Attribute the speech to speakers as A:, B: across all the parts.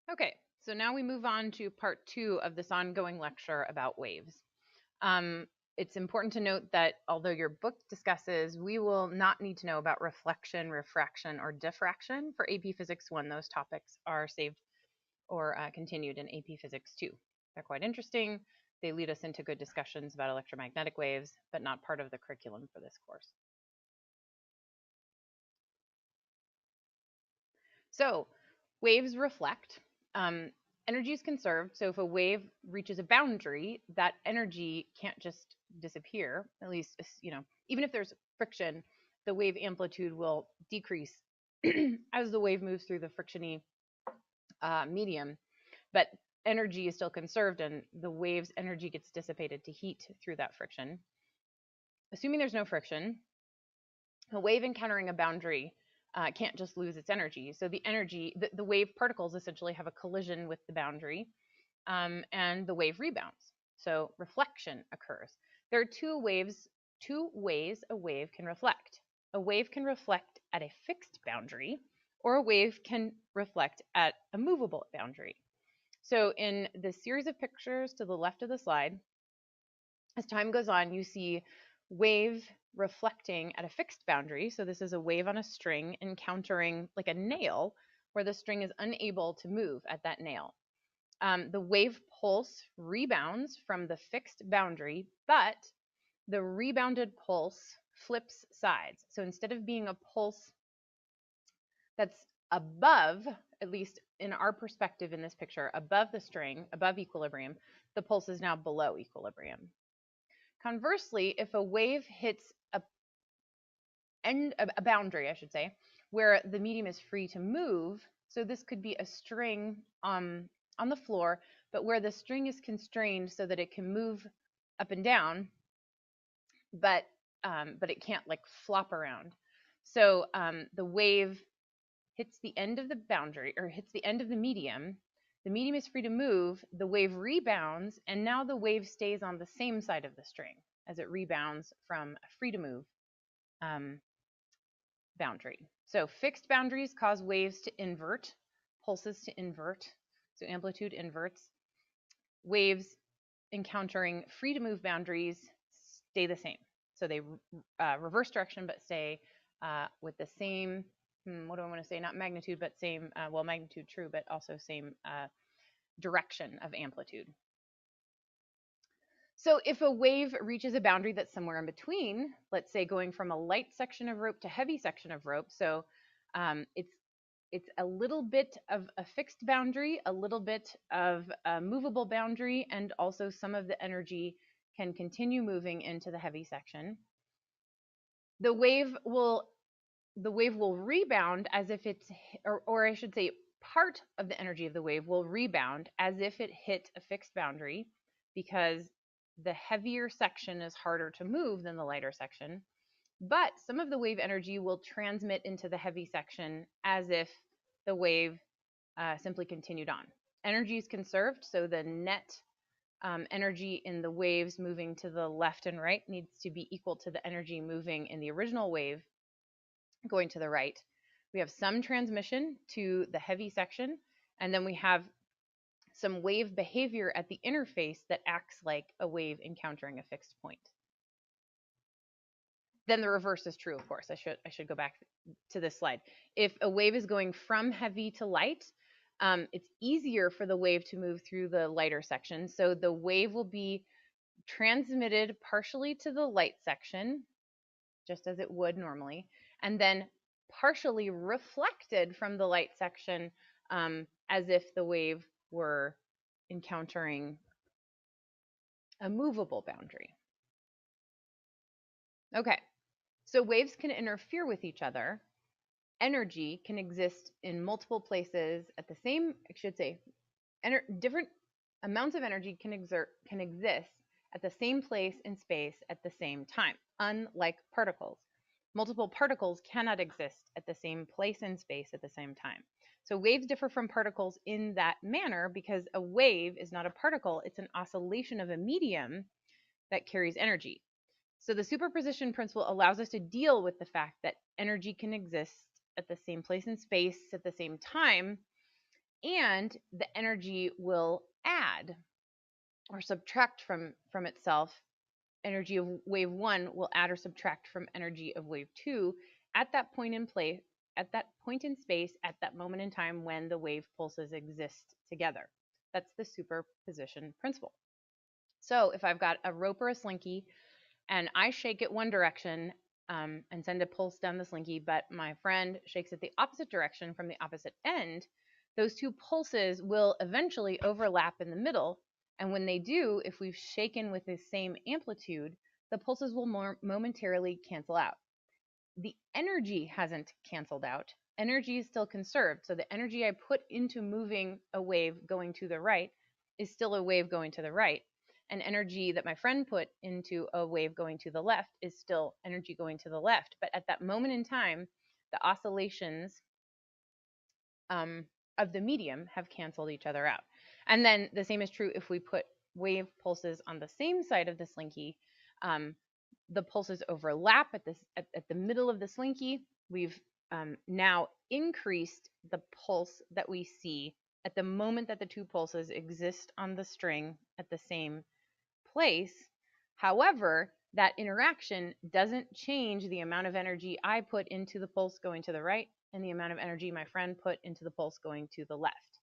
A: Okay, so now we move on to part two of this ongoing lecture about waves. Um, it's important to note that although your book discusses, we will not need to know about reflection, refraction, or diffraction for AP Physics 1. Those topics are saved or continued in AP Physics 2. They're quite interesting. They lead us into good discussions about electromagnetic waves, but not part of the curriculum for this course. So, waves reflect. Energy is conserved. So, if a wave reaches a boundary, that energy can't just disappear. At least, even if there's friction, the wave amplitude will decrease as the wave moves through the frictiony medium. But energy is still conserved, and the wave's energy gets dissipated to heat through that friction. Assuming there's no friction, a wave encountering a boundary can't just lose its energy. So the wave particles essentially have a collision with the boundary, and the wave rebounds. So reflection occurs. There are two ways a wave can reflect. A wave can reflect at a fixed boundary, or a wave can reflect at a movable boundary. So in the series of pictures to the left of the slide, as time goes on, you see wave reflecting at a fixed boundary. So this is a wave on a string encountering like a nail where the string is unable to move at that nail. The wave pulse rebounds from the fixed boundary, but the rebounded pulse flips sides. So instead of being a pulse that's above, at least in our perspective in this picture, above the string, above equilibrium, the pulse is now below equilibrium. Conversely, if a wave hits a boundary, I should say, where the medium is free to move, so this could be a string on the floor, but where the string is constrained so that it can move up and down, but it can't like flop around. So the wave hits the end of the boundary or hits the end of the medium. The medium is free to move. The wave rebounds, and now the wave stays on the same side of the string as it rebounds from a free to move boundary. So fixed boundaries cause waves to invert, pulses to invert. So amplitude inverts. Waves encountering free to move boundaries stay the same. So they reverse direction but stay with the same, what do I want to say? Not magnitude, but same, magnitude true, but also same direction of amplitude. So if a wave reaches a boundary that's somewhere in between, let's say going from a light section of rope to heavy section of rope, so it's a little bit of a fixed boundary, a little bit of a movable boundary, and also some of the energy can continue moving into the heavy section. The wave will rebound as if it's, or I should say, part of the energy of the wave will rebound as if it hit a fixed boundary, because the heavier section is harder to move than the lighter section. But some of the wave energy will transmit into the heavy section as if the wave simply continued on. Energy is conserved, so the net energy in the waves moving to the left and right needs to be equal to the energy moving in the original wave going to the right. We have some transmission to the heavy section, and then we have some wave behavior at the interface that acts like a wave encountering a fixed point. Then the reverse is true, of course. I should go back to this slide. If a wave is going from heavy to light, it's easier for the wave to move through the lighter section. So the wave will be transmitted partially to the light section, just as it would normally, and then partially reflected from the light section as if the wave were encountering a movable boundary. Okay, so waves can interfere with each other. Energy can exist in multiple places at the same, I should say, different amounts of energy can exist at the same place in space at the same time, unlike particles. Multiple particles cannot exist at the same place in space at the same time. So waves differ from particles in that manner because a wave is not a particle, it's an oscillation of a medium that carries energy. So the superposition principle allows us to deal with the fact that energy can exist at the same place in space at the same time, and the energy will add or subtract from itself. Energy of wave 1 will add or subtract from energy of wave 2 at that point in place, at that point in space, at that moment in time when the wave pulses exist together. That's the superposition principle. So if I've got a rope or a slinky and I shake it one direction and send a pulse down the slinky, but my friend shakes it the opposite direction from the opposite end, those two pulses will eventually overlap in the middle. And when they do, if we've shaken with the same amplitude, the pulses will momentarily cancel out. The energy hasn't canceled out. Energy is still conserved. So the energy I put into moving a wave going to the right is still a wave going to the right. And energy that my friend put into a wave going to the left is still energy going to the left. But at that moment in time, the oscillations of the medium have canceled each other out. And then the same is true if we put wave pulses on the same side of the slinky. The pulses overlap at the middle of the slinky. We've now increased the pulse that we see at the moment that the two pulses exist on the string at the same place. However, that interaction doesn't change the amount of energy I put into the pulse going to the right and the amount of energy my friend put into the pulse going to the left.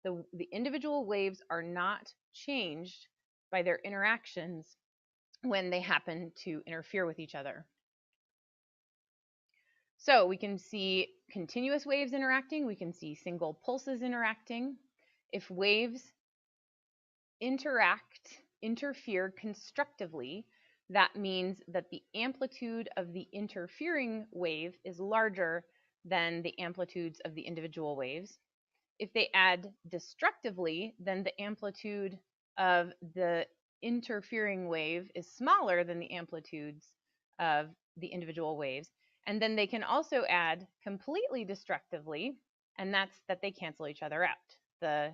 A: The individual waves are not changed by their interactions when they happen to interfere with each other. So we can see continuous waves interacting. We can see single pulses interacting. If waves interfere constructively, that means that the amplitude of the interfering wave is larger than the amplitudes of the individual waves. If they add destructively, then the amplitude of the interfering wave is smaller than the amplitudes of the individual waves. And then they can also add completely destructively, and that's that they cancel each other out. The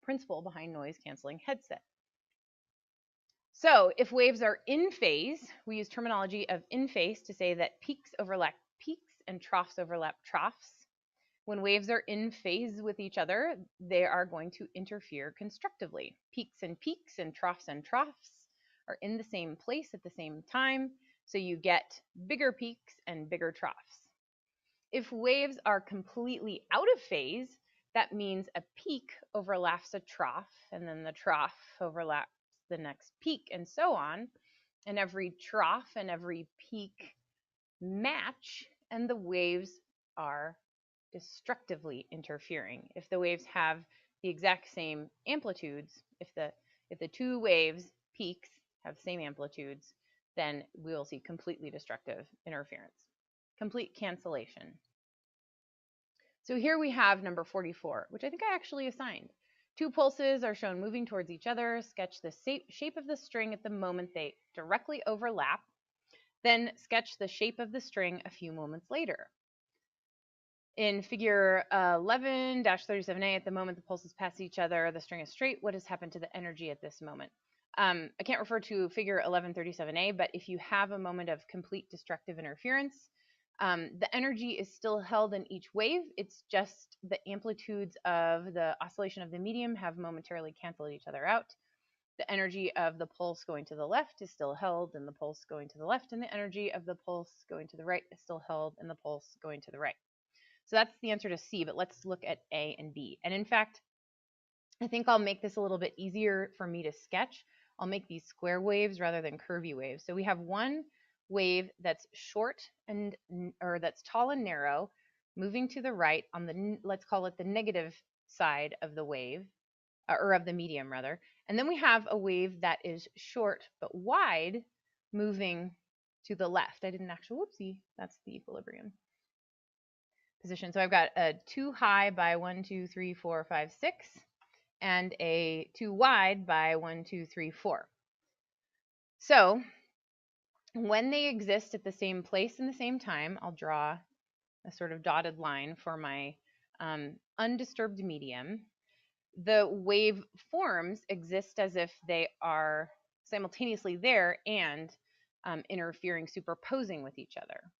A: principle behind noise canceling headset. So if waves are in phase, we use terminology of in phase to say that peaks overlap peaks and troughs overlap troughs. When waves are in phase with each other, they are going to interfere constructively. Peaks and troughs are in the same place at the same time, so you get bigger peaks and bigger troughs. If waves are completely out of phase, that means a peak overlaps a trough, and then the trough overlaps the next peak, and so on. And every trough and every peak match, and the waves are destructively interfering. If the waves have the exact same amplitudes, if the two waves peaks have same amplitudes, then we will see completely destructive interference, complete cancellation. So here we have number 44, which I think I actually assigned. Two pulses are shown moving towards each other. Sketch the shape of the string at the moment they directly overlap. Then sketch the shape of the string a few moments later. In figure 11-37A, at the moment the pulses pass each other, the string is straight. What has happened to the energy at this moment? I can't refer to figure 11-37A, but if you have a moment of complete destructive interference, the energy is still held in each wave. It's just the amplitudes of the oscillation of the medium have momentarily canceled each other out. The energy of the pulse going to the left is still held in the pulse going to the left, and the energy of the pulse going to the right is still held in the pulse going to the right. So that's the answer to C, but let's look at A and B. And in fact, I think I'll make this a little bit easier for me to sketch. I'll make these square waves rather than curvy waves. So we have one wave that's short or that's tall and narrow, moving to the right on the, let's call it the negative side of the wave, or of the medium rather. And then we have a wave that is short but wide, moving to the left. I didn't actually, whoopsie, that's the equilibrium position. So I've got a 2 high by 1, 2, 3, 4, 5, 6, and a 2 wide by 1, 2, 3, 4. So when they exist at the same place and the same time, I'll draw a sort of dotted line for my undisturbed medium. The wave forms exist as if they are simultaneously there and interfering, superposing with each other.